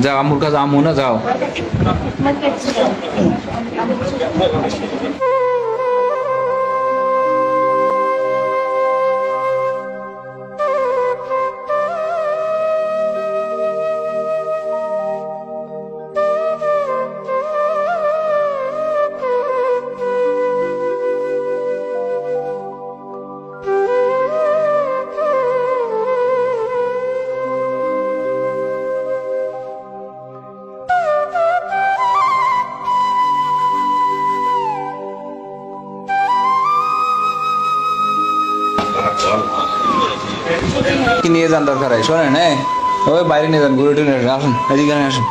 যাও আম্মুর কাছে, আম্মু না যাও। কি নিয়ে যান দরকার হয় শোনেন, ওই বাইরে নিয়ে যান, ঘুরে টুরে আসুন, এদিকে আসুন।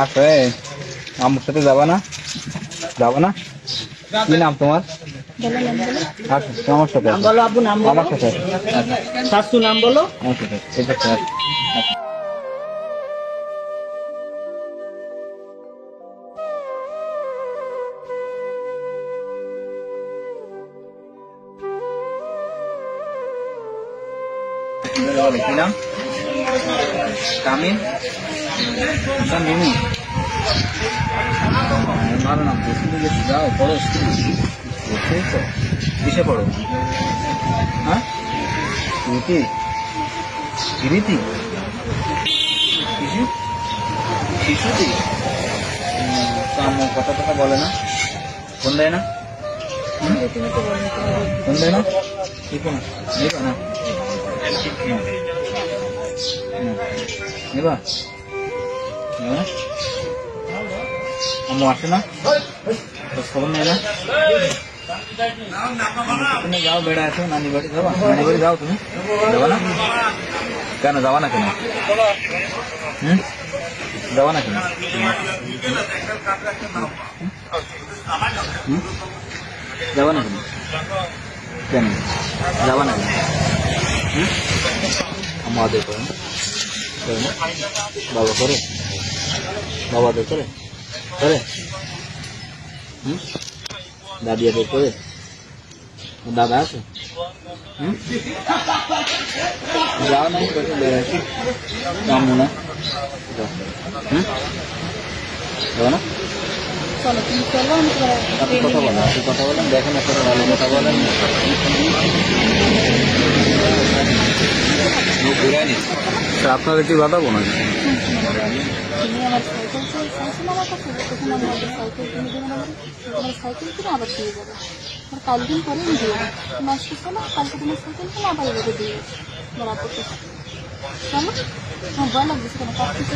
আসে আমার সাথে যাবা না? যাবা না? কি নাম তোমার? আমার সাথে বলো আব্বু, নাম বলো। আমার সাথে শাশু নাম বলো। আমার সাথে এটা স্যার। কি নাম? কামিন। মিমি ভালো নাম। যাও পড়ো, বুঝছো? কিসে পড়ো? হ্যাঁ রীতি, রীতি শিশুতি। কথা কথা বলে না, ফোন দেয় না, ফোন দেয় না, কি ফোন নেবা না? নেবা আম্মু আসে না, খবর নেয় না? তুমি যাও, বেড়া আসো নানি বাড়ি। যাবা নানি বাড়ি? যাও তুমি, যাবা না কেন? যাবা না কেন? যাবা না কেন? যাবা না কেন? কেন যাবা না কেন? আমাদের করে বাবা করে, বাবাদের করে করে দাদিয়াদের করে, দাদা আছে? যাও না বেড়াচ্ছি কামু না, যাও না? আপনি কথা বলেন, আপনি কথা বলেন, দেখেন আপনারা ভালো কথা বলেন। আপনাদের কি বাঁধাবো না? সাইকেল কিনে আবার দিয়ে যাবে, কাল দিন পরে আমি দিয়ে দেবো। তুমি আসতেছো না, কালকে তোমার সাইকেল কিনে আবার এভাবে দিয়ে বরাবর চলো। আমার ভয় লাগতেছে কেন? কাজ কিছু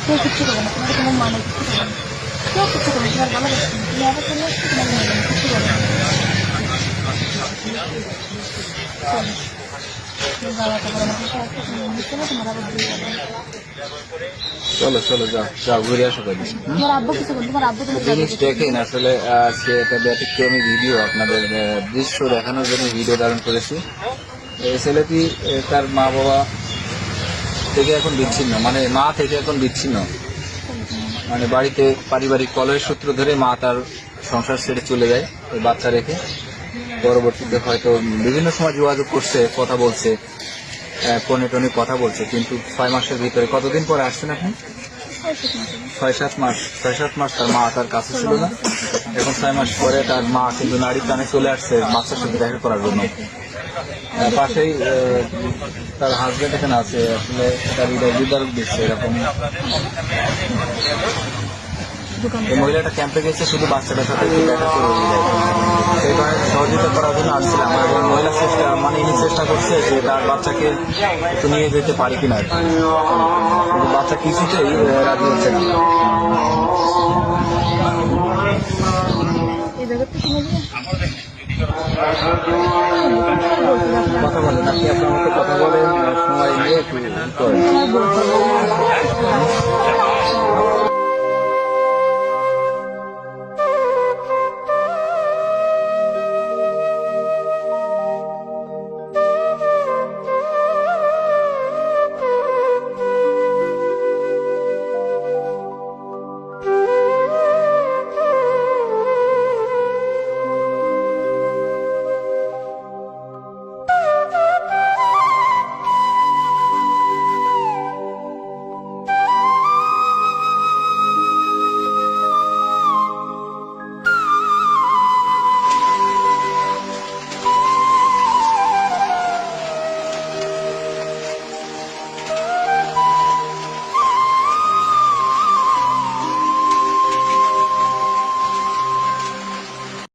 কেউ কিচ্ছু করবে না, তোমাকে তোমার মানে কিছু করবে না, কেউ কিচ্ছু করবে না, তোমার ভালো লাগছে না। তুমি আবার চলে আসছো, তোমার মনে কিছু করবে না। চলো চলো যাও যাও ঘুরে আসো। জিনিস দেখেন আসলে আজকে একটা ব্যতিক্রমী ভিডিও আপনাদের দৃশ্য দেখানোর জন্য ভিডিও ধারণ করেছি। এই ছেলেটি তার মা বাবা থেকে এখন বিচ্ছিন্ন, মানে মা থেকে এখন বিচ্ছিন্ন, মানে বাড়িতে পারিবারিক কলহের সূত্র ধরে মা তার সংসার ছেড়ে চলে যায় ওই বাচ্চা রেখে। পরবর্তীতে হয়তো বিভিন্ন সময় যোগাযোগ করছে, কথা বলছে, ফোনে টোনে কথা বলছে, কিন্তু 6 মাসের ভিতরে, কতদিন পরে আসছেন আপনি? 6-7 মাস। 6-7 মাস তার মা তার কাছে ছিল না। এখন 6 মাস পরে তার মা কিন্তু নারীর টানে চলে আসছে বাচ্চার সাথে দেখা করার জন্য। পাশেই তার হাজবেন্ড এখানে আছে, আসলে তার বিদারক দিচ্ছে এরকম। এই মহিলাটা ক্যাম্পে গেছে শুধু বাচ্চাটার সাথে দেখা করে সেই কারণে সহযোগিতা করার জন্য আসছিলাম। এবং মহিলা চেষ্টা মানে ইনি চেষ্টা করছে যে তার বাচ্চাকে একটু নিয়ে যেতে পারি কিনা, কিন্তু বাচ্চা কিছুতেই রাজি হচ্ছে না। কথা বলেন আপনি, আপনার মতো কথা বলেন, সময় নিয়ে একটু করেন।